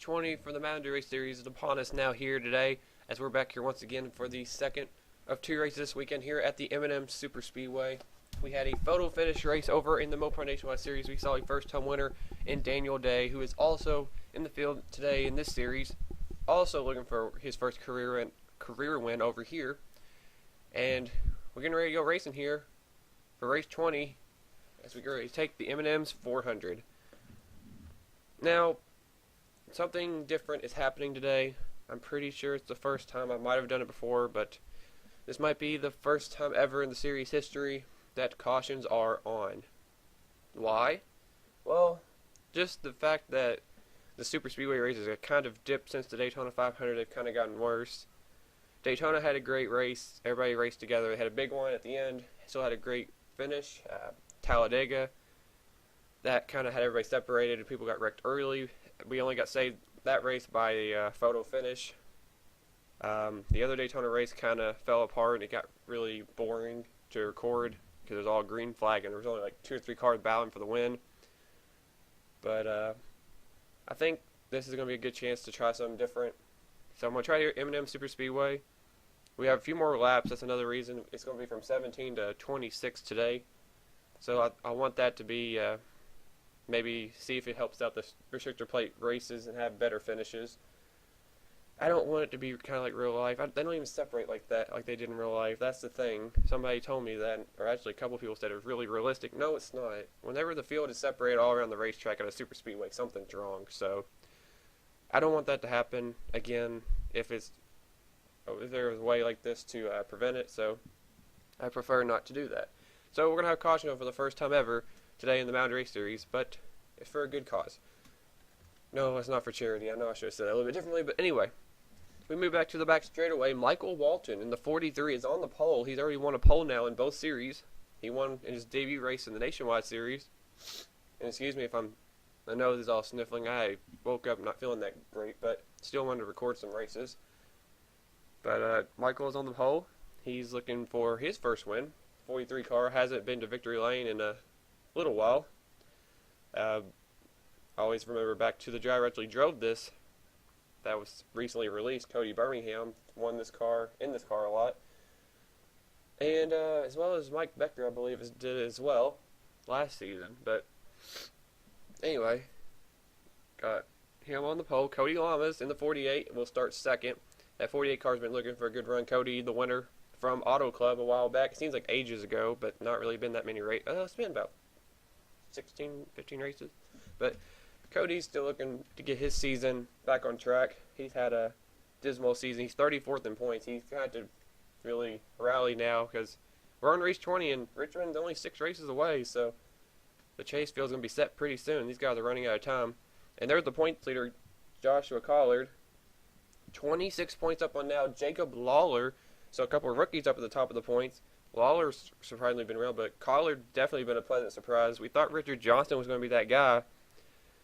20 for the Mountain Dew Race Series is upon us now here today, as we're back here once again for the second of two races this weekend here at the M&M Super Speedway. We had a photo finish race over in the Mopar Nationwide Series. We saw a first-time winner in Daniel Day, who is also in the field today in this series, also looking for his first career win over here. And we're getting ready to go racing here for race 20 as we get ready to take the M&M's 400. Now, something different is happening today. I'm pretty sure it's the first time. I might have done it before, but this might be the first time ever in the series history that cautions are on. Why? Well, just the fact that the Super Speedway races have kind of dipped since the Daytona 500. They've kind of gotten worse. Daytona had a great race. Everybody raced together. They had a big one at the end. Still had a great finish. Talladega, that kind of had everybody separated and people got wrecked early. We only got saved that race by a photo finish. The other Daytona race kind of fell apart and it got really boring to record because it was all green flag and there was only like 2 or 3 cars battling for the win. But I think this is going to be a good chance to try something different. So I'm going to try here M&M Super Speedway. We have a few more laps. That's another reason. It's going to be from 17 to 26 today. So I want that to be maybe see if it helps out the restrictor plate races and have better finishes. I don't want it to be kind of like real life. They don't even separate like that, like they did in real life. That's the thing. Somebody told me that, or actually a couple people said it was really realistic. No, it's not. Whenever the field is separated all around the racetrack at a super speedway, something's wrong. So I don't want that to happen again. If there's a way like this to prevent it, so I prefer not to do that. So we're gonna have caution for the first time ever today in the Mountain Race Series, but it's for a good cause. No, it's not for charity. I know I should have said that a little bit differently, but anyway. We move back to the back straightaway. Michael Walton in the 43 is on the pole. He's already won a pole now in both series. He won in his debut race in the Nationwide Series. And excuse me if my nose is all sniffling. I woke up not feeling that great, but still wanted to record some races. But Michael is on the pole. He's looking for his first win. 43 car hasn't been to victory lane in a little while. I always remember back to the driver actually drove this. That was recently released. Cody Birmingham won this car, in this car a lot. And as well as Mike Becker, I believe, did it as well last season. But anyway, got him on the pole. Cody Lamas in the 48 will start second. That 48 car's been looking for a good run. Cody, the winner from Auto Club a while back. It seems like ages ago, but not really been that many races. It's been about 16, 15 races. But Cody's still looking to get his season back on track. He's had a dismal season. He's 34th in points. He's got to really rally now because we're on race 20 and Richmond's only 6 races away, so the chase field's going to be set pretty soon. These guys are running out of time. And there's the points leader, Joshua Collard. 26 points up on now. Jacob Lawler. So a couple of rookies up at the top of the points. Lawler's surprisingly been around, but Collard definitely been a pleasant surprise. We thought Richard Johnston was going to be that guy.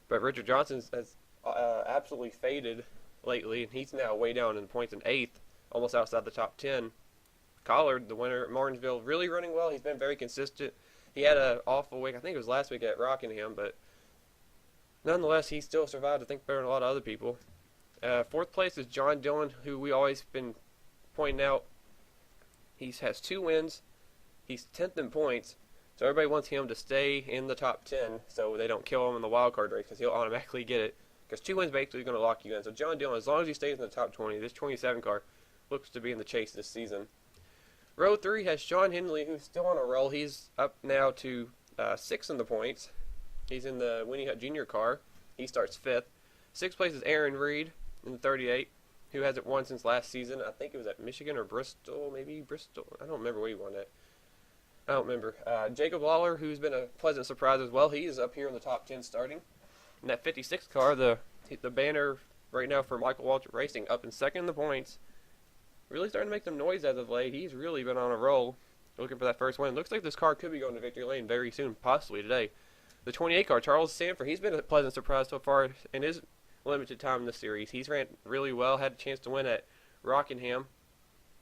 But Richard Johnson has absolutely faded lately, and he's now way down in points in 8th, almost outside the top 10. Collard, the winner at Martinsville, really running well. He's been very consistent. He had an awful week. I think it was last week at Rockingham, but nonetheless, he still survived, I think, better than a lot of other people. 4th place is John Dillon, who we always been pointing out. He has 2 wins. He's 10th in points. So everybody wants him to stay in the top 10 so they don't kill him in the wild card race because he'll automatically get it. Because 2 wins basically is going to lock you in. So John Dillon, as long as he stays in the top 20, this 27 car looks to be in the chase this season. Row 3 has Sean Henley, who's still on a roll. He's up now to 6th in the points. He's in the Winnie Hut Jr. car. He starts 5th. 6th place is Aaron Reed in the 38, who hasn't won since last season. I think it was at Michigan or Bristol, maybe Bristol. I don't remember where he won at. I don't remember. Jacob Lawler, who's been a pleasant surprise as well. He is up here in the top 10 starting. In that 56 car, the banner right now for Michael Walton Racing up in 2nd in the points. Really starting to make some noise as of late. He's really been on a roll looking for that first win. Looks like this car could be going to victory lane very soon, possibly today. The 28 car, Charles Sanford, he's been a pleasant surprise so far in his limited time in this series. He's ran really well, had a chance to win at Rockingham.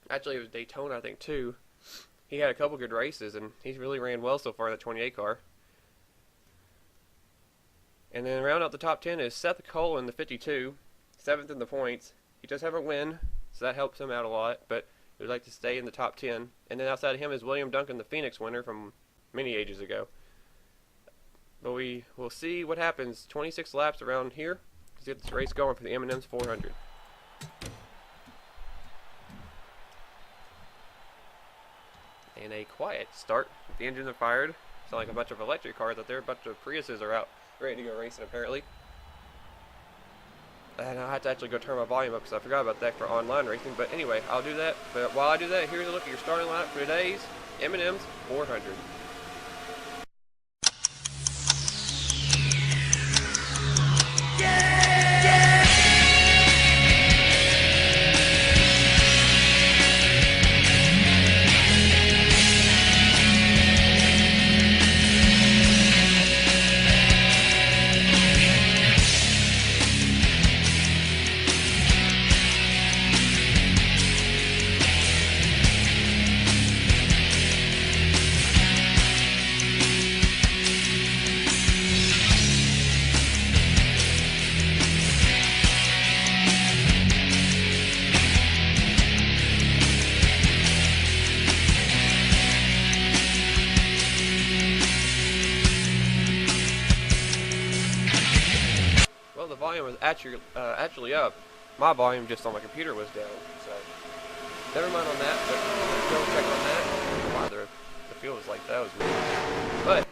Actually, it was Daytona, I think, too. He had a couple good races, and he's really ran well so far in the 28 car. And then round out the top 10 is Seth Cole in the 52. 7th in the points. He does have a win, so that helps him out a lot, but he would like to stay in the top 10. And then outside of him is William Duncan, the Phoenix winner from many ages ago. But we will see what happens. 26 laps around here to get this race going for the M&M's 400. And a quiet start. The engines are fired. Sound like a bunch of electric cars out there. A bunch of Priuses are out ready to go racing apparently. And I have to actually go turn my volume up because I forgot about that for online racing. But anyway, I'll do that. But while I do that, here's a look at your starting lineup for today's M&M's 400. Well, the volume was actually up. My volume just on my computer was down, so never mind on that, but go check on that. I don't know why the field was like that. Was weird. But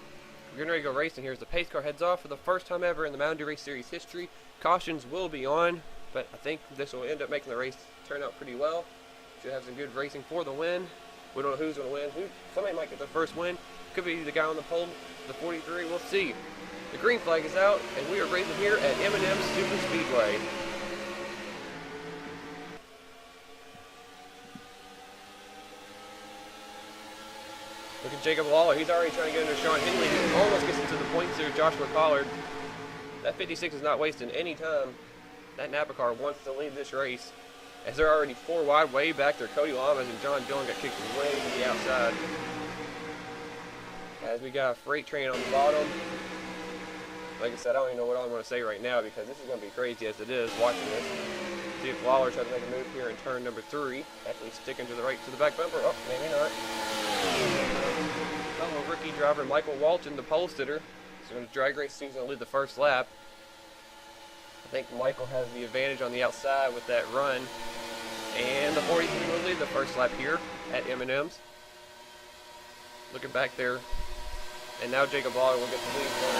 we're getting ready to go racing here as the pace car heads off for the first time ever in the Mountain Dew Race Series history. Cautions will be on, but I think this will end up making the race turn out pretty well. Should have some good racing for the win. We don't know who's going to win. Somebody might get the first win. Could be the guy on the pole, the 43. We'll see. The green flag is out, and we are racing here at M&M Super Speedway. Look at Jacob Lawler. He's already trying to get into Sean Henley, who almost gets into the points there. Joshua Collard. That 56 is not wasting any time. That Napa car wants to lead this race, as they're already 4 wide way back there. Cody Lamas and John Dillon got kicked way to the outside. As we got a freight train on the bottom. Like I said, I don't even know what I'm going to say right now because this is going to be crazy as it is watching this. See if Lawler tries to make a move here in turn number 3. Actually sticking to the right to the back bumper. Oh, maybe not. Fellow rookie driver Michael Walton, the pole sitter, is going to drag race season and lead the first lap. I think Michael has the advantage on the outside with that run. And the 43 will lead the first lap here at M&M's. Looking back there. And now Jacob Lawler will get the lead for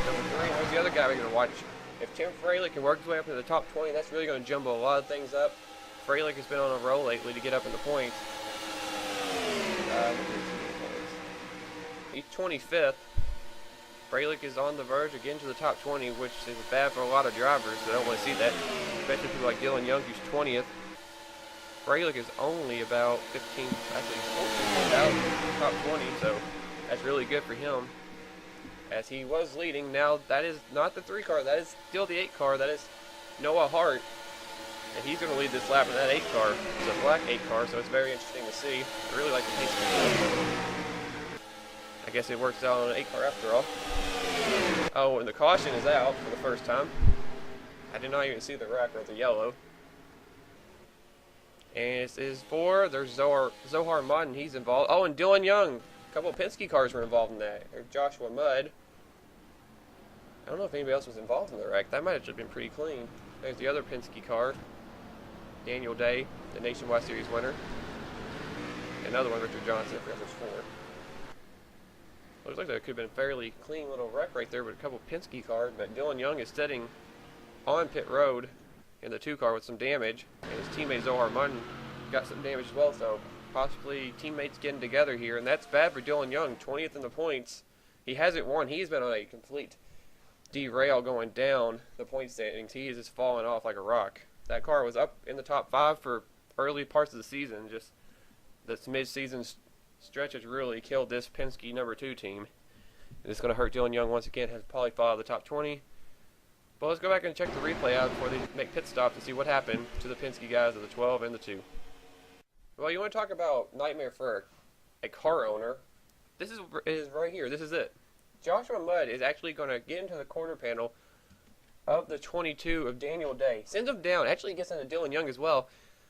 number 3. Who's the other guy we're going to watch? If Tim Freilich can work his way up into the top 20, that's really going to jumble a lot of things up. Freilich has been on a roll lately to get up in the points. He's 25th. Freilich is on the verge again to the top 20, which is bad for a lot of drivers. So I don't want to see that, especially people like Dylan Young, who's 20th. Freilich is only about 15, actually 14 out of the top 20, so that's really good for him. As he was leading, now that is not the 3 car, that is still the 8 car, that is Noah Hart. And he's going to lead this lap in that 8 car. It's a black 8 car, so it's very interesting to see. I really like the pace of it. I guess it works out on an 8 car after all. Oh, and the caution is out for the first time. I did not even see the wreck or the yellow. And it is for, there's Zohar Mudd, he's involved. Oh, and Dylan Young. A couple of Penske cars were involved in that. Or Joshua Mudd. I don't know if anybody else was involved in the wreck. That might have just been pretty clean. There's the other Penske car. Daniel Day, the Nationwide Series winner. Another one, Richard Johnson. I forgot there's 4. Looks like that could have been a fairly clean little wreck right there with a couple of Penske cars. But Dylan Young is sitting on pit road in the 2 car with some damage. And his teammate Zohar Mudd got some damage as well. So possibly teammates getting together here. And that's bad for Dylan Young. 20th in the points. He hasn't won. He's been on a complete derail going down the point standings. He is just falling off like a rock. That car was up in the top 5 for early parts of the season. Just this mid-season stretch has really killed this Penske number 2 team. And it's going to hurt Dylan Young once again. Has probably fallen out of the top 20. But let's go back and check the replay out before they make pit stops to see what happened to the Penske guys of the 12 and the 2. Well, you want to talk about nightmare for a car owner. This is right here. This is it. Joshua Mudd is actually going to get into the quarter panel of the 22 of Daniel Day. Sends him down. Actually gets into Dylan Young as well.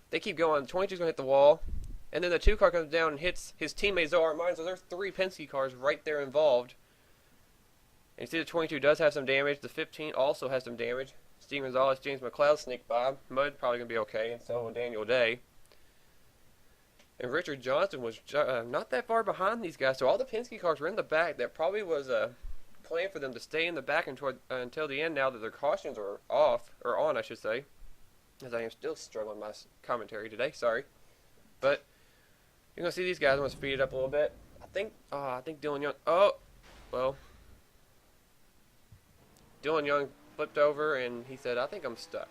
They keep going. 22's going to hit the wall. And then the 2 car comes down and hits his teammate Zohar Mine. So there's 3 Penske cars right there involved. And you see the 22 does have some damage. The 15 also has some damage. Steve Gonzalez, James McLeod sneak by. Mud probably going to be okay. And so will Daniel Day. And Richard Johnson was not that far behind these guys. So all the Penske cars were in the back. That probably was a plan for them to stay in the back until the end now that their cautions are off. Or on, I should say. As I am still struggling with my commentary today. Sorry. But you're going to see these guys. I'm going to speed it up a little bit. I think Dylan Young. Oh, well. Dylan Young flipped over and he said, I think I'm stuck.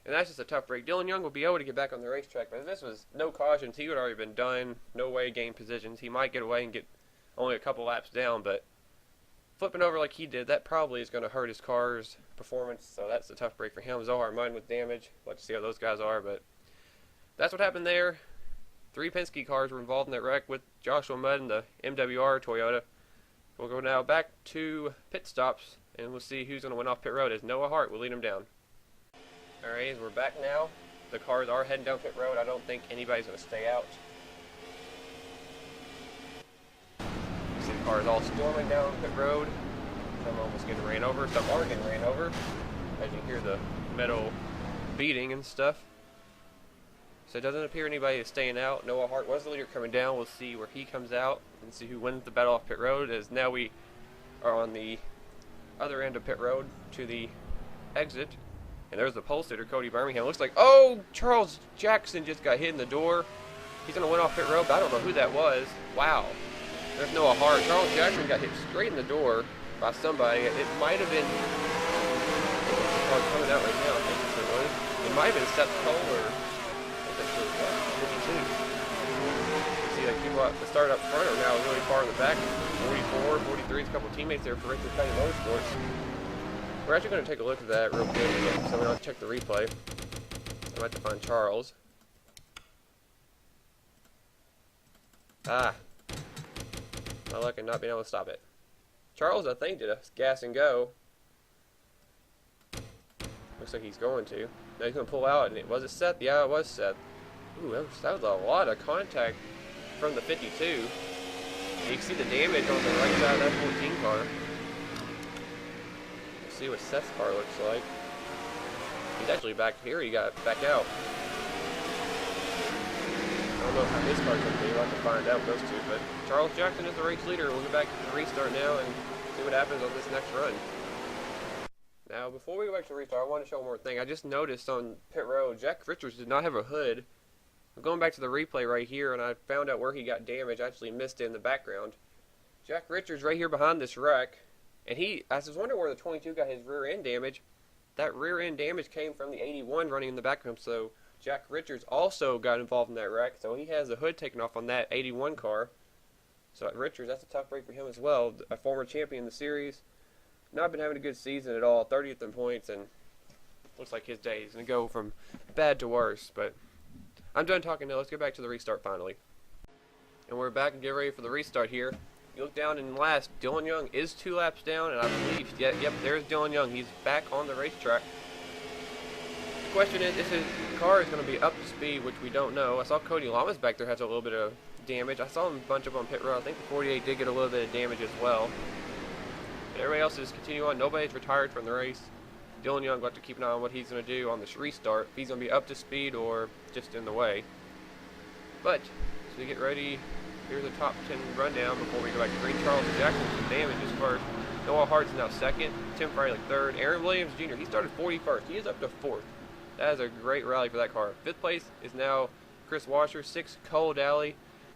And that's just a tough break. Dylan Young will be able to get back on the racetrack, but if this was no cautions, he would have already been done. No way gain positions. He might get away and get only a couple laps down, but flipping over like he did, that probably is going to hurt his car's performance, so that's a tough break for him. Zohar Mine with damage. Let's see how those guys are, but that's what happened there. 3 Penske cars were involved in that wreck with Joshua Mudd and the MWR Toyota. We'll go now back to pit stops, and we'll see who's going to win off pit road as Noah Hart will lead him down. Alright, we're back now. The cars are heading down pit road. I don't think anybody's going to stay out. You see the cars all storming down pit road. Some almost getting ran over. Some are getting ran over, as you hear the metal beating and stuff. So it doesn't appear anybody is staying out. Noah Hart was the leader coming down. We'll see where he comes out and see who wins the battle off pit road, as now we are on the other end of pit road to the exit. And there's the pole sitter, Cody Birmingham. Looks like, oh, Charles Jackson just got hit in the door. He's going to win off pit road, but I don't know who that was. Wow. There's Noah Hart. Charles Jackson got hit straight in the door by somebody. It might have been, coming out right now, I think it was. It might have been Seth Cole or, I think it was 52. See, like people at the start up front are now really far in the back. 44, 43, a couple teammates there for Richard Petty Motorsports. We're actually going to take a look at that real quick, so we don't have to check the replay. I might have to find Charles. Ah. My luck in not being able to stop it. Charles, I think, did a gas and go. Looks like he's going to. Now he's going to pull out, and was it Seth? Yeah, it was Seth. Ooh, that was a lot of contact from the 52. You can see the damage on the right side of that 14 car. See what Seth's car looks like. He's actually back here. He got back out. I don't know how his car's going to be. We'll have to find out with those two. But Charles Jackson is the race leader. We'll get back to the restart now and see what happens on this next run. Now, before we go back to the restart, I want to show one more thing. I just noticed on pit road, Jack Richards did not have a hood. I'm going back to the replay right here, and I found out where he got damaged. I actually missed it in the background. Jack Richards right here behind this wreck. And I was wondering where the 22 got his rear end damage. That rear end damage came from the 81 running in the back of him. So Jack Richards also got involved in that wreck. So he has the hood taken off on that 81 car. So at Richards, that's a tough break for him as well. A former champion in the series. Not been having a good season at all. 30th in points, and looks like his day is going to go from bad to worse. But I'm done talking now. Let's get back to the restart finally. And we're back and get ready for the restart here. You look down in last, Dylan Young is 2 laps down, and I believe, yep, there's Dylan Young. He's back on the racetrack. The question is, if his car is going to be up to speed, which we don't know. I saw Cody Lamas back there has a little bit of damage. I saw him a bunch up on pit road. I think the 48 did get a little bit of damage as well. But everybody else is continuing on. Nobody's retired from the race. Dylan Young will have to keep an eye on what he's going to do on this restart. If he's going to be up to speed or just in the way. But, as we get ready, here's the top 10 rundown before we go back to green. Charles Jackson some damages first. Noah Hart's now second. Tim Freilich third. Aaron Williams Jr. He started 41st. He is up to 4th. That is a great rally for that car. 5th place is now Chris Washer. 6th, Cole Daly.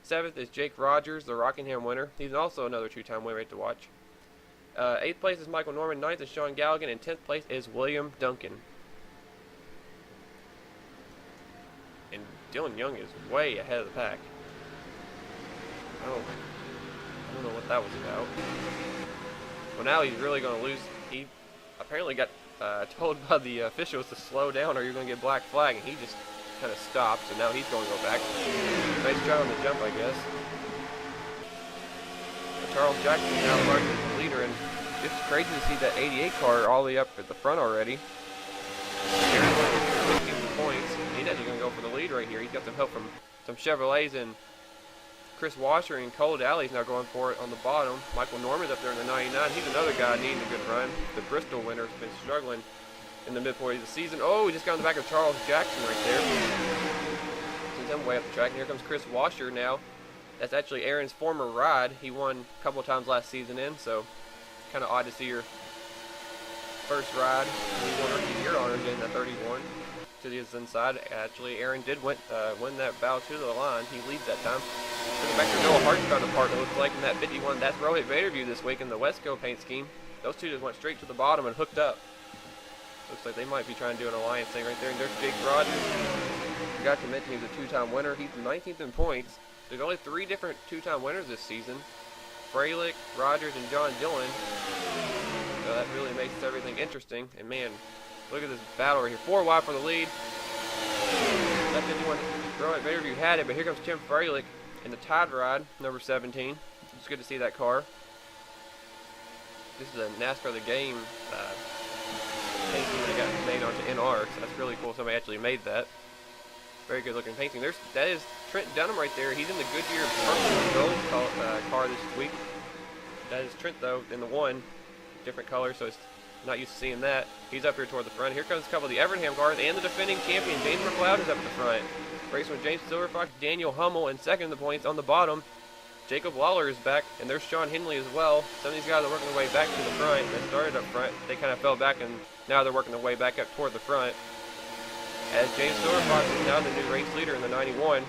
7th is Jake Rogers, the Rockingham winner. He's also another 2-time winner to watch. 8th place is Michael Norman. 9th is Sean Galligan. And 10th place is William Duncan. And Dylan Young is way ahead of the pack. I don't know what that was about. Well, now he's really going to lose. He apparently got told by the officials to slow down or you're going to get black flag, and he just kind of stopped, and now he's going to go back. Nice try on the jump, I guess. But Charles Jackson now marking the leader, and It's crazy to see that 88 car all the way up at the front already. Aaron's getting the points. He's actually going to go for the lead right here. He's got some help from some Chevrolets, and Chris Washer and Cole Daly's now going for it on the bottom. Michael Norman's up there in the 99. He's another guy needing a good run. The Bristol winner's been struggling in the midpoint of the season. Oh, he just got on the back of Charles Jackson right there. Sends him way up the track. And here comes Chris Washer now. That's actually Aaron's former ride. He won a couple of times last season in, so kind of odd to see your first ride. He won Rookie of the Year honors in the 31 to the inside. Actually, Aaron did win that battle to the line. He leads that time. Looking back to Noah Hart's got a part, it looks like, in that 51. That's Rohit Vaderview this week in the Wesco paint scheme. Those two just went straight to the bottom and hooked up. Looks like they might be trying to do an alliance thing right there. And there's Jake Rogers. Forgot to mention he's a two-time winner. He's 19th in points. There's only 3 different two-time winners this season. Freilich, Rogers, and John Dillon. So that really makes everything interesting. And man, look at this battle right here. 4 wide for the lead. That 51, Rohit Vaderview had it, but here comes Tim Freilich in the Tide ride, number 17. It's good to see that car. This is a NASCAR The Game painting that got made onto NR, so that's really cool. Somebody actually made that. Very good looking painting. That is Trent Dunham right there. He's in the Goodyear purple and gold car this week. That is Trent though in the 1, different color, so it's not used to seeing that. He's up here toward the front. Here comes a couple of the Evernham cars, and the defending champion James McLeod is up at the front. Racing with James Silverfox, Daniel Hummel, and second in the points on the bottom. Jacob Lawler is back, and there's Sean Henley as well. Some of these guys are working their way back to the front. They started up front. They kind of fell back, and now they're working their way back up toward the front. As James Silverfox is now the new race leader in the 91.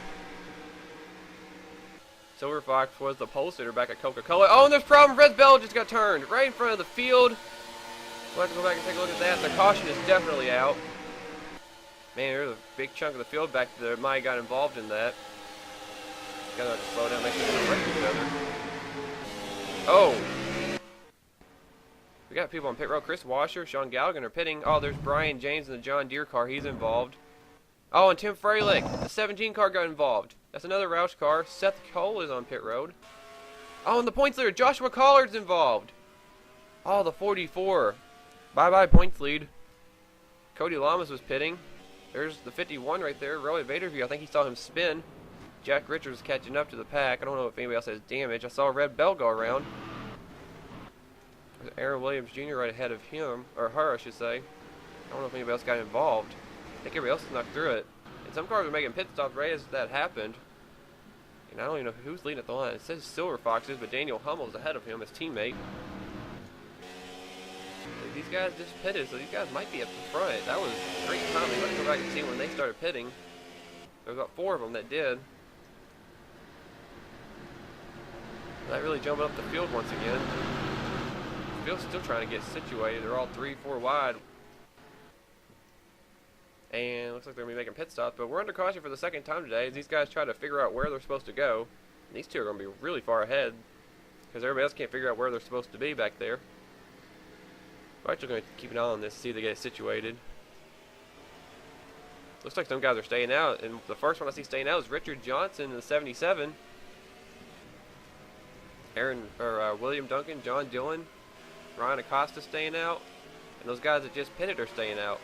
Silverfox was the pole sitter back at Coca-Cola. Oh, and there's a problem. Red Bell just got turned right in front of the field. We'll have to go back and take a look at that. The caution is definitely out. Man, there's a big chunk of the field back there. Might got involved in that. Gotta slow down, make sure they don't wreck each other. Oh! We got people on pit road. Chris Washer, Sean Galligan are pitting. Oh, there's Brian James in the John Deere car. He's involved. Oh, and Tim Freilich, the 17 car got involved. That's another Roush car. Seth Cole is on pit road. Oh, and the points leader, Joshua Collard's involved. Oh, the 44. Bye-bye points lead. Cody Lamas was pitting. There's the 51 right there, Rohit Vaderview. I think he saw him spin. Jack Richards catching up to the pack. I don't know if anybody else has damage. I saw Red Bell go around. There's Aaron Williams Jr. right ahead of him, or her, I should say. I don't know if anybody else got involved. I think everybody else snuck through it. And some cars were making pit stops right as that happened. And I don't even know who's leading at the line. It says Silver Foxes, but Daniel Hummel's ahead of him, his teammate. These guys just pitted, so these guys might be up the front. That was great timing. Let's go back and see when they started pitting. There was about 4 of them that did. Not really jumping up the field once again. The field's still trying to get situated. They're all 3, 4 wide. And looks like they're going to be making pit stops. But we're under caution for the second time today as these guys try to figure out where they're supposed to go. And these two are going to be really far ahead because everybody else can't figure out where they're supposed to be back there. We're actually going to keep an eye on this, see if they get it situated. Looks like some guys are staying out, and the first one I see staying out is Richard Johnson in the 77. William Duncan, John Dillon, Ryan Acosta staying out, and those guys that just pitted are staying out.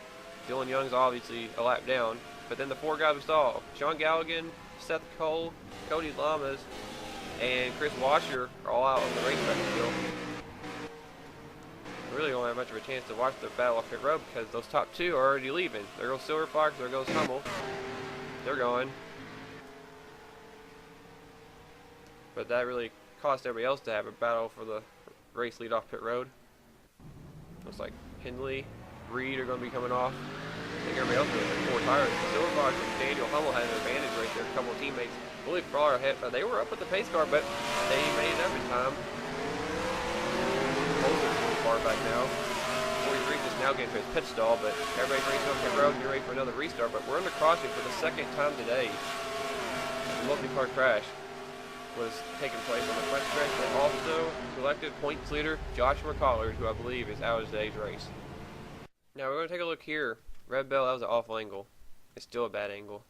Dylan Young's obviously a lap down, but then the 4 guys we saw, Sean Galligan, Seth Cole, Cody Lamas, and Chris Washer are all out on the racetrack still. We really don't have much of a chance to watch the battle off pit road because those top 2 are already leaving. There goes Silver Fox, there goes Hummel. They're gone. But that really cost everybody else to have a battle for the race lead off pit road. Looks like Hindley, Reed are going to be coming off. I think everybody else is 4 tires. Silver Fox and Daniel Hummel had an advantage right there. A couple of teammates. Willie Frawler had, they were up with the pace car, but they made it up in time. Far back now. 43 just now getting to his pit stall, but everybody's racing on pit road and you're ready for another restart. But we're under caution for the second time today. The multi-car crash was taking place on the front stretch, but also collective points leader Joshua Collard, who I believe is out of today's race. Now we're going to take a look here. Red Bell, that was an awful angle. It's still a bad angle.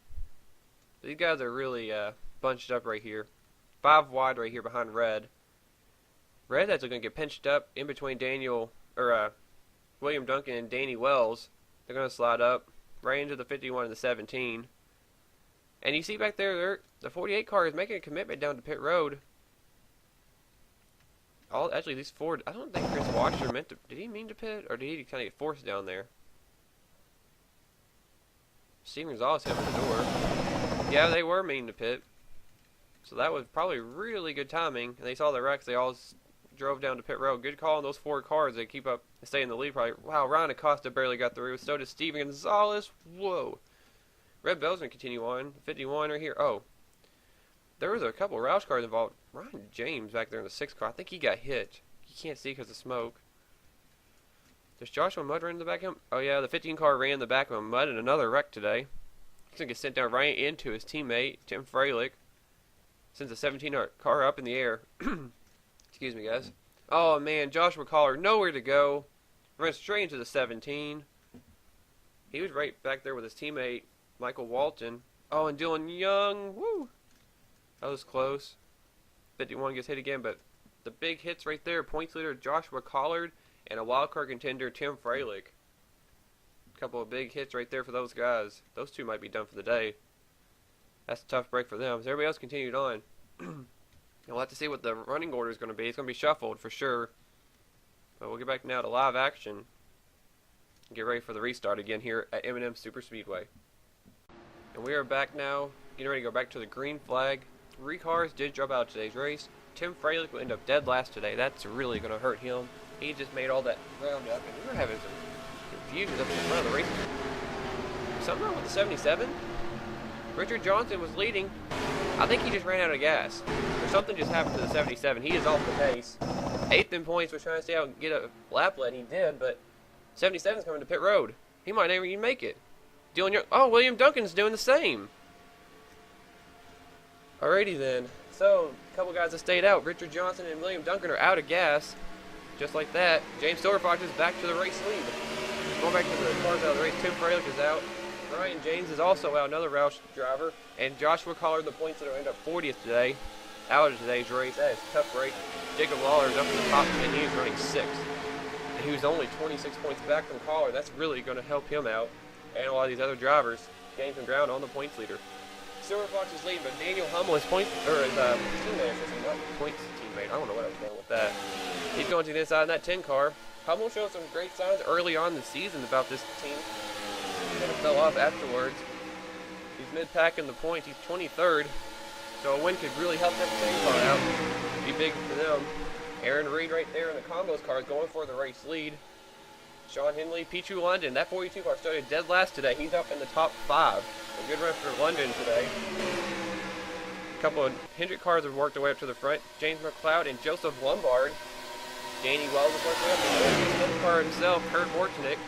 These guys are really bunched up right here. 5 wide right here behind Red. Redheads are going to get pinched up in between William Duncan and Danny Wells. They're going to slide up right into the 51 and the 17. And you see back there, the 48 car is making a commitment down to pit road. Actually, these Ford, I don't think Chris Washer meant to. Did he mean to pit, or did he kind of get forced down there? Steven Gonzalez hit the door. Yeah, they were meaning to pit. So that was probably really good timing. And they saw the wrecks. They all drove down to pit road. Good call on those 4 cars. They keep up and stay in the lead. Probably. Wow, Ryan Acosta barely got through. So did Steven Gonzalez. Whoa. Red Bell's going to continue on. 51 right here. Oh. There was a couple of Roush cars involved. Ryan James back there in the 6 car. I think he got hit. You can't see because of smoke. Does Joshua Mudd run in the back of him? Oh, yeah. The 15 car ran in the back of him. Mudd in another wreck today. He's going to get sent down right into his teammate, Tim Freilich. Sends a 17 car up in the air. Excuse me, guys. Oh, man. Joshua Collar, nowhere to go. Runs straight into the 17. He was right back there with his teammate, Michael Walton. Oh, and Dylan Young. Woo. That was close. 51 gets hit again, but the big hits right there. Points leader Joshua Collard and a wildcard contender Tim Freilich. A couple of big hits right there for those guys. Those two might be done for the day. That's a tough break for them. So everybody else continued on. We'll have to see what the running order is going to be. It's going to be shuffled for sure. But we'll get back now to live action. Get ready for the restart again here at M&M Super Speedway. And we are back now. Getting ready to go back to the green flag. 3 cars did drop out of today's race. Tim Freilich will end up dead last today. That's really going to hurt him. He just made all that ground up, and we were having some confusion up in the front of the race. Something wrong with the 77? Richard Johnson was leading. I think he just ran out of gas. Or something just happened to the 77. He is off the pace. 8th in points, was trying to stay out and get a lap lead. He did, but 77's coming to pit road. He might never even make it. Dylan Young. Oh, William Duncan's doing the same. Alrighty then. So, a couple guys that stayed out. Richard Johnson and William Duncan are out of gas. Just like that. James Silverfox is back to the race lead. Going back to the cars out of the race. Tim Freilich is out. Ryan James is also out, another Roush driver. And Joshua Collard, the points that will end up 40th today, out of today's race. That is a tough break. Jacob Lawler is up in the top 10. He is running 6th. And he was only 26 points back from Collard. That's really going to help him out. And a lot of these other drivers gain some ground on the points leader. Silverfox is leading, but Daniel Hummel, his points, or his teammate, not points teammate. I don't know what I was going with that. He's going to the inside in that 10 car. Hummel showed some great signs early on in the season about this team. Then it fell off afterwards. He's mid-pack in the points. He's 23rd. So a win could really help that 10 car out. Be big for them. Aaron Reed right there in the combos car is going for the race lead. Sean Henley, Pichu London. That 42 car started dead last today. He's up in the top 5. A good run for London today. A couple of Hendrick cars have worked their way up to the front. James McLeod and Joseph Lombard. Danny Wells has worked their way up. The car himself, Kurt Mortonic,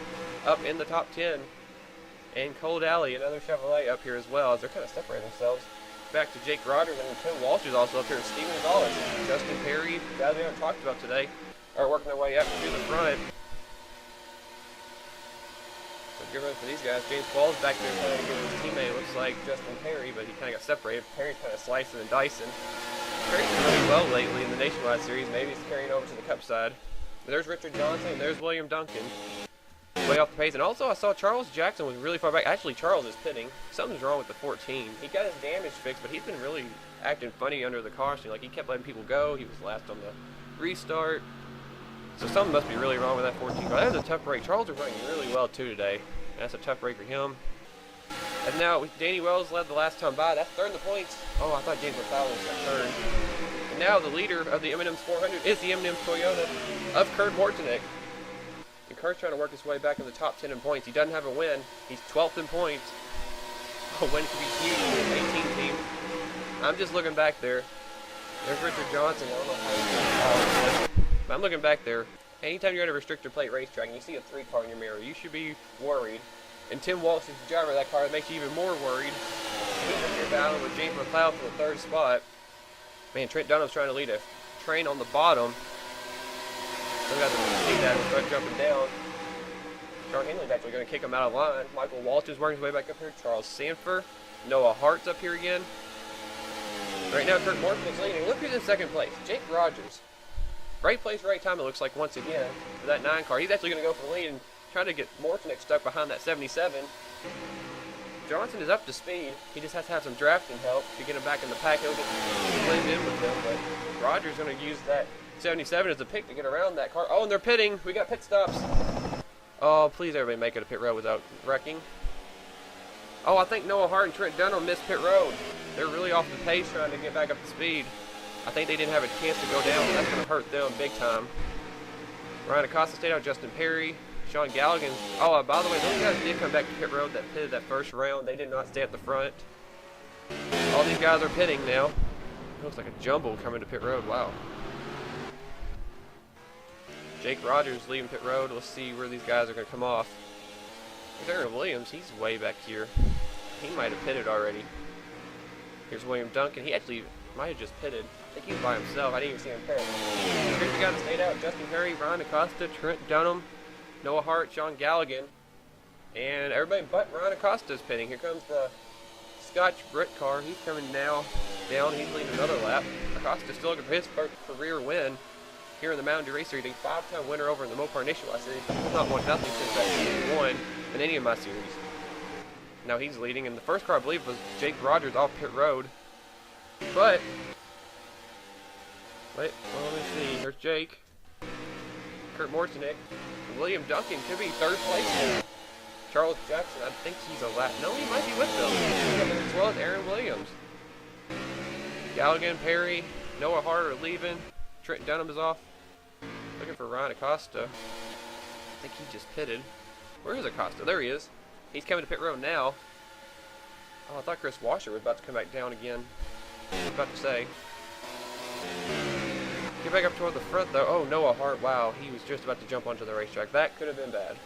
up in the top 10. And Cole Daly, another Chevrolet, up here as well, as they're kind of separating themselves. Back to Jake Rogers, and Tim Walsh is also up here. Steven Gonzalez, Justin Perry, guys we haven't talked about today, are working their way up to the front. So good run for these guys. James Paul's back there trying to get his teammate. It looks like Justin Perry, but he kind of got separated. Perry's kind of slicing and dicing. Perry's been running well lately in the Nationwide Series. Maybe he's carrying over to the Cup side. There's Richard Johnson, and there's William Duncan. Way off the pace. And also I saw Charles Jackson was really far back. Actually, Charles is pitting. Something's wrong with the 14. He got his damage fixed, but he's been really acting funny under the caution. Like, he kept letting people go. He was last on the restart. So something must be really wrong with that 14 car. That was a tough break. Charles is running really well, too, today. That's a tough break for him. And now, Danny Wells led the last time by. That's 3rd in the points. Oh, I thought James McLeod was 3rd. And now the leader of the M&M's 400 is the M&M's Toyota of Kurt Mortonic. And Kurt's trying to work his way back in the top 10 in points. He doesn't have a win. He's 12th in points. A win could be huge for his 18 team. I'm just looking back there. There's Richard Johnson. I don't know how he's but I'm looking back there. Anytime you're at a restrictor plate racetrack and you see a 3 car in your mirror, you should be worried. And Tim Walsh is the driver of that car. That makes you even more worried. He's up here battling with James McLeod for the 3rd spot. Man, Trent Dunham's trying to lead a train on the bottom. Some guys will see that and start jumping down. Sean Henley's actually going to kick him out of line. Michael Walsh is working his way back up here. Charles Sanford. Noah Hart's up here again. Right now, Kurt Morton is leading. Look who's in 2nd place. Jake Rogers. Right place, right time, it looks like, once again, for that 9 car. He's actually going to go for the lead and try to get Mortonic stuck behind that 77. Johnson is up to speed. He just has to have some drafting help to get him back in the pack. He'll get blend in with them, but Rogers going to use that 77 as a pick to get around that car. Oh, and they're pitting. We got pit stops. Oh, please everybody make it a pit road without wrecking. Oh, I think Noah Hart and Trent Dunham missed pit road. They're really off the pace trying to get back up to speed. I think they didn't have a chance to go down, and that's going to hurt them big time. Ryan Acosta stayed out. Justin Perry. Sean Galligan. Oh, by the way, those guys did come back to pit road that pitted that first round. They did not stay at the front. All these guys are pitting now. It looks like a jumble coming to pit road. Wow. Jake Rogers leaving pit road. Let's see where these guys are going to come off. There's Aaron Williams. He's way back here. He might have pitted already. Here's William Duncan. He actually might have just pitted. I think he was by himself. I didn't even see him pit. Here's the guy that stayed out. Justin Perry, Ryan Acosta, Trent Dunham, Noah Hart, Sean Galligan, and everybody but Ryan Acosta is pitting. Here comes the Scotch Brit car. He's coming now down. He's leading another lap. Acosta still looking for his first career win here in the Mountain Dew Race Series. A 5-time winner over in the Mopar Nationwide Series. He's not won nothing since that season won in any of my series. Now he's leading, and the first car I believe was Jake Rogers off pit road. But wait, well, let me see. There's Jake, Kurt Mortonic. William Duncan could be third place now. Charles Jackson, I think he's a lap. No, he might be with them. As well as Aaron Williams. Galligan, Perry, Noah Hart are leaving. Trent Dunham is off. Looking for Ryan Acosta. I think he just pitted. Where is Acosta? There he is. He's coming to pit road now. Oh, I thought Chris Washer was about to come back down again. I was about to say. Get back up toward the front though. Oh, Noah Hart, wow, he was just about to jump onto the racetrack. That could have been bad.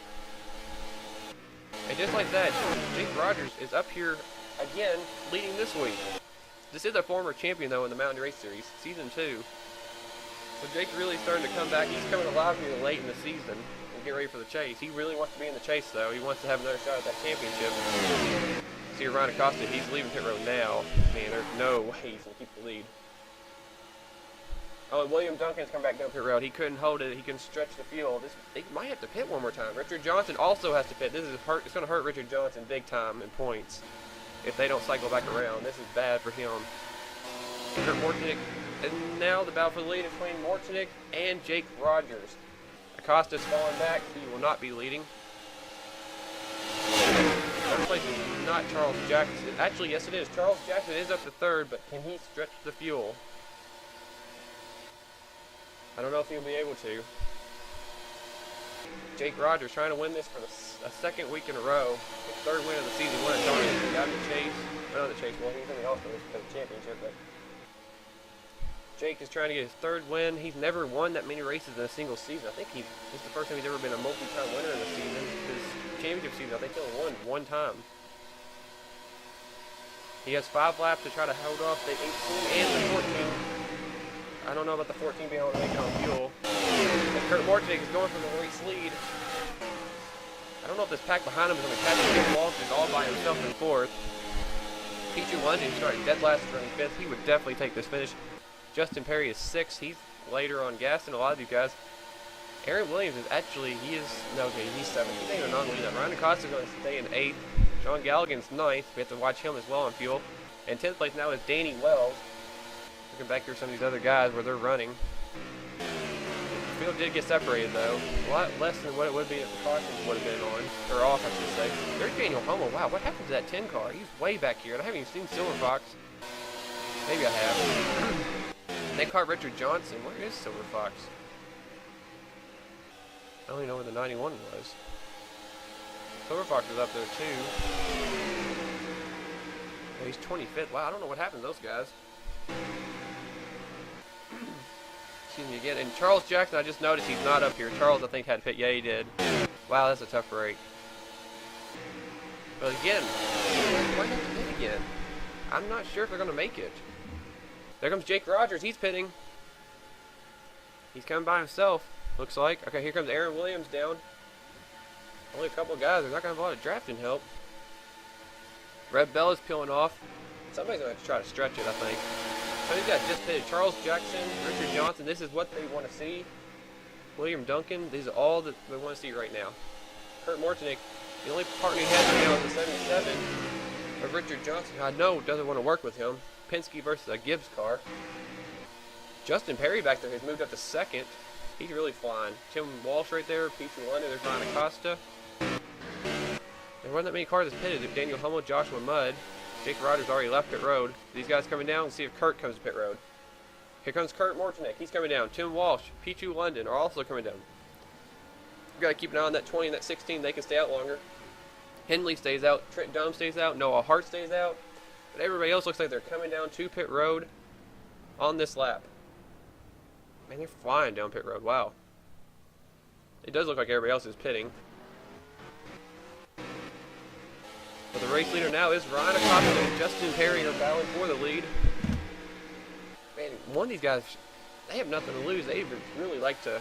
And just like that, Jake Rogers is up here again, leading this week. This is a former champion though in the Mountain Dew Race Series, Season 2. So Jake's really starting to come back. He's coming alive here late in the season and get ready for the chase. He really wants to be in the chase though. He wants to have another shot at that championship. See Ryan Acosta, he's leaving pit road now. Man, there's no way he's going to keep the lead. Oh, and William Duncan's come back down pit road. He couldn't hold it. He can stretch the field. They might have to pit one more time. Richard Johnson also has to pit. This is hurt. It's going to hurt Richard Johnson big time in points if they don't cycle back around. This is bad for him. Kurt Mortonic, and now the battle for the lead is between Mortonic and Jake Rogers. Acosta's falling back. He will not be leading. Third place is not Charles Jackson. Actually, yes, it is. Charles Jackson is up to third, but can he stretch the fuel? I don't know if he'll be able to. Jake Rogers trying to win this for a second week in a row. His third win of the season. Won at Darlington. He got the chase. Not the chase. Well, he's in the All-Star for the championship. But Jake is trying to get his third win. He's never won that many races in a single season. I think it's the first time he's ever been a multi-time winner in a season. His championship season, I think he only won one time. He has 5 laps to try to hold off the 18 and the 14. I don't know about the 14 being able to make it on fuel. And Kurt Mortonic is going for the race lead. I don't know if this pack behind him is going to catch him. He's lost it all by himself in fourth. P2 London started dead last running fifth. He would definitely take this finish. Justin Perry is sixth. He's later on gas than a lot of these guys. Aaron Williams is actually, he's seventh. He's ain't a non-lead. Ryan Acosta is going to stay in eighth. Sean Galligan's ninth. We have to watch him as well on fuel. And 10th place now is Danny Wells. Looking back here, some of these other guys where they're running. The field did get separated though. A lot less than what it would be if the cautions would have been on. Or off, I should say. There's Daniel Hummel. Wow, what happened to that 10 car? He's way back here. And I haven't even seen Silver Fox. Maybe I have. They caught Richard Johnson. Where is Silver Fox? I don't even know where the 91 was. Silver Fox is up there too. Yeah, he's 25th. Wow, I don't know what happened to those guys. Excuse me again. And Charles Jackson, I just noticed he's not up here. Charles, I think, had pit. Yeah, he did. Wow, that's a tough break. But again, why not pit again? I'm not sure if they're going to make it. There comes Jake Rogers. He's pitting. He's coming by himself, looks like. Okay, here comes Aaron Williams down. Only a couple of guys. They're not going to have a lot of drafting help. Red Bell is peeling off. Somebody's going to have to try to stretch it, I think. So these guys just pitted. Charles Jackson, Richard Johnson. This is what they want to see. William Duncan. These are all that they want to see right now. Kurt Mortonic, the only partner he has right now is the 77 of Richard Johnson. I know doesn't want to work with him. Penske versus a Gibbs car. Justin Perry back there has moved up to second. He's really flying. Tim Walsh right there. Petrie London. There's Ryan Acosta. There wasn't that many cars that's pitted. Daniel Hummel, Joshua Mudd. Jake Rogers already left pit road. These guys coming down. Let's see if Kurt comes to pit road. Here comes Kurt Mortonic. He's coming down. Tim Walsh, Petrie London are also coming down. We've got to keep an eye on that 20 and that 16. They can stay out longer. Henley stays out. Trent Dunham stays out. Noah Hart stays out. But everybody else looks like they're coming down to pit road on this lap. Man, they're flying down pit road. Wow. It does look like everybody else is pitting. But the race leader now is Ryan Acosta and Justin Perry are battling for the lead. Man, one of these guys, they have nothing to lose. They would really like to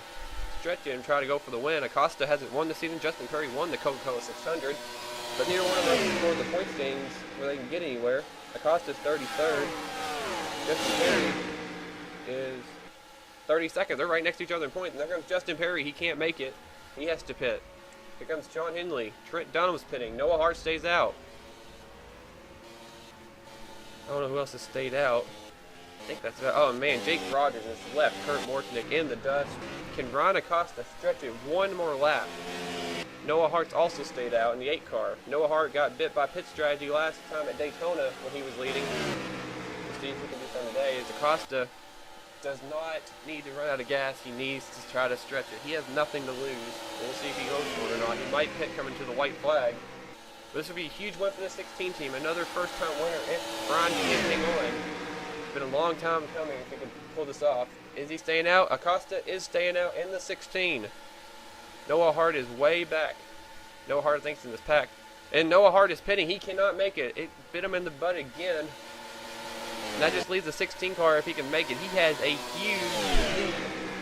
stretch it and try to go for the win. Acosta hasn't won this season. Justin Perry won the Coca-Cola 600. But neither one of them can score the point standings where they can get anywhere. Acosta's 33rd. Justin Perry is 32nd. They're right next to each other in points. And there comes Justin Perry. He can't make it. He has to pit. Here comes Sean Henley. Trent Dunham's pitting. Noah Hart stays out. I don't know who else has stayed out. I think that's about. Oh man, Jake Rogers has left. Kurt Mortonic in the dust. Can Ryan Acosta stretch it one more lap? Noah Hart's also stayed out in the 8 car. Noah Hart got bit by pit strategy last time at Daytona when he was leading. We'll see if we can do something today. As Acosta does not need to run out of gas. He needs to try to stretch it. He has nothing to lose. We'll see if he goes for it or not. He might pit coming to the white flag. But this would be a huge win for the 16 team. Another first-time winner if Brian can hang on. It's been a long time coming if he can pull this off. Is he staying out? Acosta is staying out in the 16. Noah Hart is way back. Noah Hart thinks in this pack. And Noah Hart is pitting. He cannot make it. It bit him in the butt again. And that just leaves the 16 car if he can make it. He has a huge lead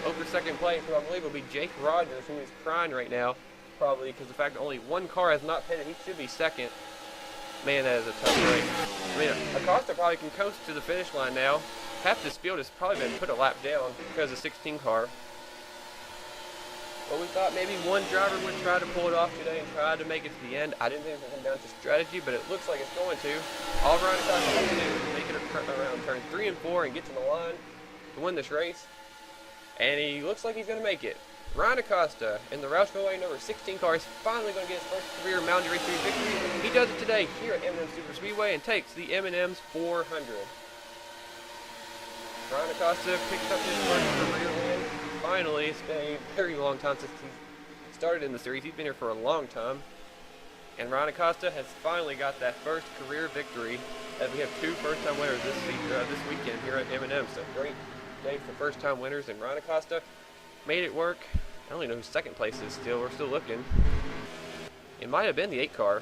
over second place, who I believe will be Jake Rogers, who is crying right now. Probably because the fact that only one car has not pitted, he should be second. Man, that is a tough race. I mean, Acosta probably can coast to the finish line now. Half this field has probably been put a lap down because of the 16 car. But we thought maybe one driver would try to pull it off today and try to make it to the end. I didn't think it would come down to strategy, but it looks like it's going to. All Ryan Acosta has to do is make it around turn 3 and 4 and get to the line to win this race. And he looks like he's going to make it. Ryan Acosta in the Roush Fenway number 16 car is finally going to get his first career Mountain Dew Race 3 victory. He does it today here at M&M Super Speedway and takes the M&M's 400. Ryan Acosta picks up his first career win. Finally, it's been a very long time since he started in the series. He's been here for a long time. And Ryan Acosta has finally got that first career victory, as we have 2 first-time winners this weekend here at M&M. So great day for first-time winners, and Ryan Acosta made it work. I don't even know who second place is still. We're still looking. It might have been the 8 car.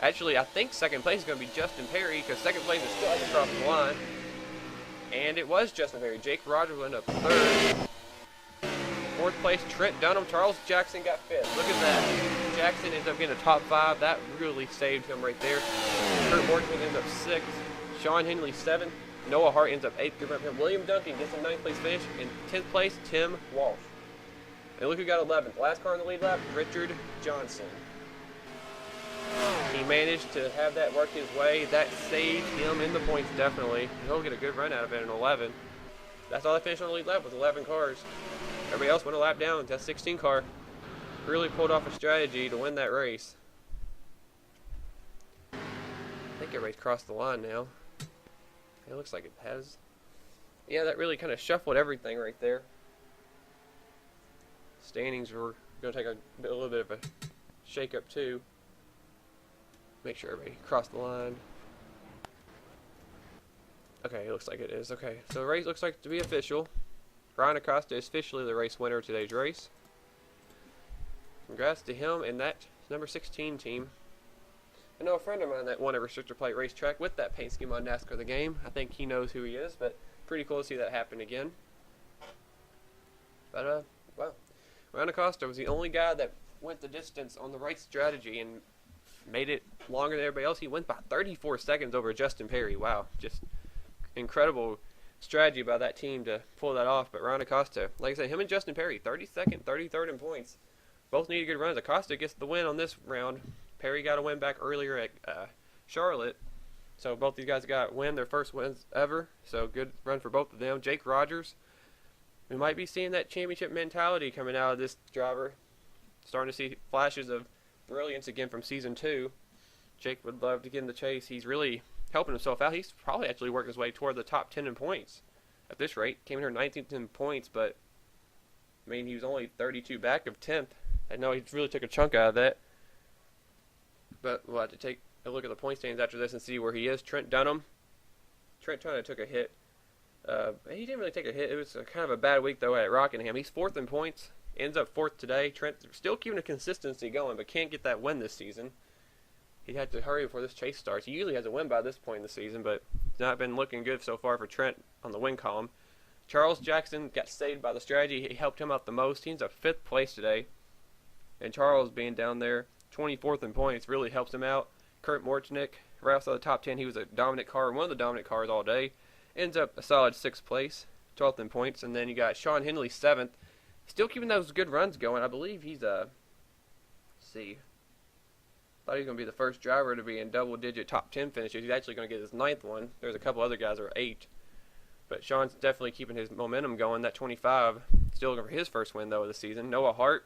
Actually, I think second place is going to be Justin Perry, because second place is still across the line. And it was Justin Perry. Jake Rogers went up 3rd. 4th place, Trent Dunham. Charles Jackson got 5th. Look at that. Jackson ends up getting a top 5. That really saved him right there. Kurt Mortonic ends up 6th. Sean Henley 7th. Noah Hart ends up 8th. William Duncan gets a 9th place finish. In 10th place, Tim Walsh. And look who got 11th. Last car in the lead lap, Richard Johnson. He managed to have that work his way. That saved him in the points, definitely. He'll get a good run out of it in 11. That's all they finished on the lead lap with 11 cars. Everybody else went a lap down. That 16 car really pulled off a strategy to win that race. I think everybody's crossed the line now. It looks like it has. Yeah, that really kind of shuffled everything right there. Standings were going to take a little bit of a shake-up too. Make sure everybody crossed the line. Okay, it looks like it is. Okay, so the race looks like to be official. Ryan Acosta is officially the race winner of today's race. Congrats to him and that number 16 team. I know a friend of mine that won a restrictor plate racetrack with that paint scheme on NASCAR The Game. I think he knows who he is, but pretty cool to see that happen again. But, well, Ryan Acosta was the only guy that went the distance on the right strategy and made it longer than everybody else. He went by 34 seconds over Justin Perry. Wow, just incredible strategy by that team to pull that off. But Ryan Acosta, like I said, him and Justin Perry, 32nd, 33rd in points. Both needed good runs. Acosta gets the win on this round. Perry got a win back earlier at Charlotte. So both these guys got a win, their first wins ever. So good run for both of them. Jake Rogers, we might be seeing that championship mentality coming out of this driver. Starting to see flashes of brilliance again from season 2. Jake would love to get in the chase. He's really helping himself out. He's probably actually working his way toward the top 10 in points at this rate. Came in here 19th in points, but I mean, he was only 32 back of 10th. I know he really took a chunk out of that. But we'll have to take a look at the point standings after this and see where he is. Trent Dunham. Trent kind of took a hit. He didn't really take a hit. It was kind of a bad week, though, at Rockingham. He's 4th in points. Ends up 4th today. Trent still keeping a consistency going, but can't get that win this season. He had to hurry before this chase starts. He usually has a win by this point in the season, but it's not been looking good so far for Trent on the win column. Charles Jackson got saved by the strategy. He helped him out the most. He ends up 5th place today. And Charles being down there, 24th in points, really helps him out. Kurt Morchnick, right outside the top 10, he was a dominant car, one of the dominant cars all day. Ends up a solid 6th place, 12th in points. And then you got Sean Henley, 7th. Still keeping those good runs going. I believe he's let's see. Thought he was going to be the first driver to be in double-digit top 10 finishes. He's actually going to get his 9th one. There's a couple other guys that are 8. But Sean's definitely keeping his momentum going. That 25, still looking for his first win, though, of the season. Noah Hart,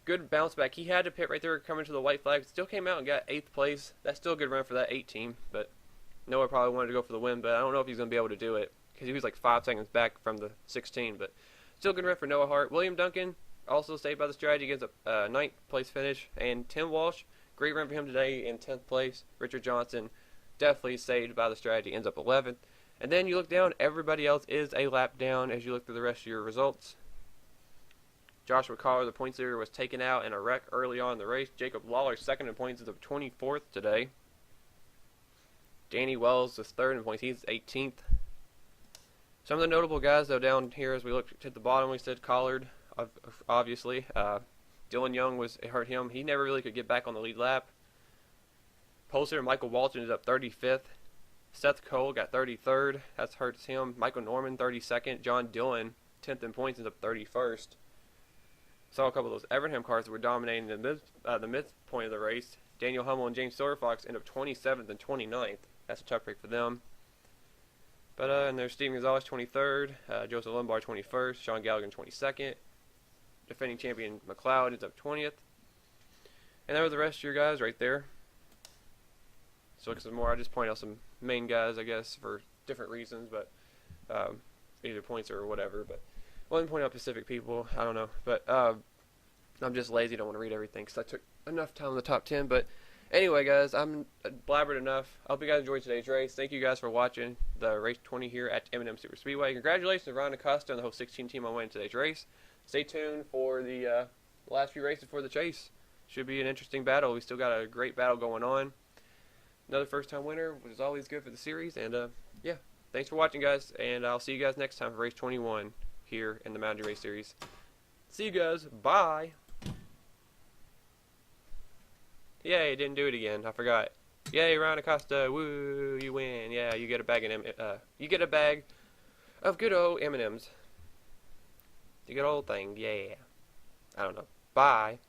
good bounce back. He had to pit right there coming to the white flag. Still came out and got 8th place. That's still a good run for that 8 team. But Noah probably wanted to go for the win, but I don't know if he's going to be able to do it because he was like 5 seconds back from the 16. But still good run for Noah Hart. William Duncan, also saved by the strategy, gets a 9th place finish. And Tim Walsh, great run for him today in 10th place. Richard Johnson, definitely saved by the strategy, ends up 11th. And then you look down, everybody else is a lap down as you look through the rest of your results. Joshua Collar, the points leader, was taken out in a wreck early on in the race. Jacob Lawler, 2nd in points, is up 24th today. Danny Wells is 3rd in points. He's 18th. Some of the notable guys, though, down here as we looked at the bottom, we said Collard, obviously. Dylan Young it hurt him. He never really could get back on the lead lap. Poster Michael Walton is up 35th. Seth Cole got 33rd. That hurts him. Michael Norman, 32nd. John Dillon, 10th in points, is up 31st. Saw a couple of those Evernham cars that were dominating the midpoint of the race. Daniel Hummel and James Silverfox end up 27th and 29th. That's a tough break for them. But and there's Steven Gonzalez, 23rd. Joseph Lombard, 21st. Sean Gallagher, 22nd. Defending champion McLeod is up 20th. And there were the rest of your guys right there. So look some more. I just point out some main guys, I guess, for different reasons, but either points or whatever. But I didn't point out specific people. I don't know. But I'm just lazy. Don't want to read everything because I took enough time in the top 10. But anyway, guys, I'm blabbered enough. I hope you guys enjoyed today's race. Thank you guys for watching the race 20 here at M&M Super Speedway. Congratulations to Ryan Acosta and the whole 16 team on winning today's race. Stay tuned for the last few races for the chase. Should be an interesting battle. We still got a great battle going on. Another first-time winner, which is always good for the series. And, yeah, thanks for watching, guys. And I'll see you guys next time for race 21 here in the Mountain Dew Race Series. See you guys. Bye. Yay, didn't do it again. I forgot. Yay, Ryan Acosta. Woo, you win. Yeah, you get a bag of good old M&Ms. You get old thing. Yeah. I don't know. Bye.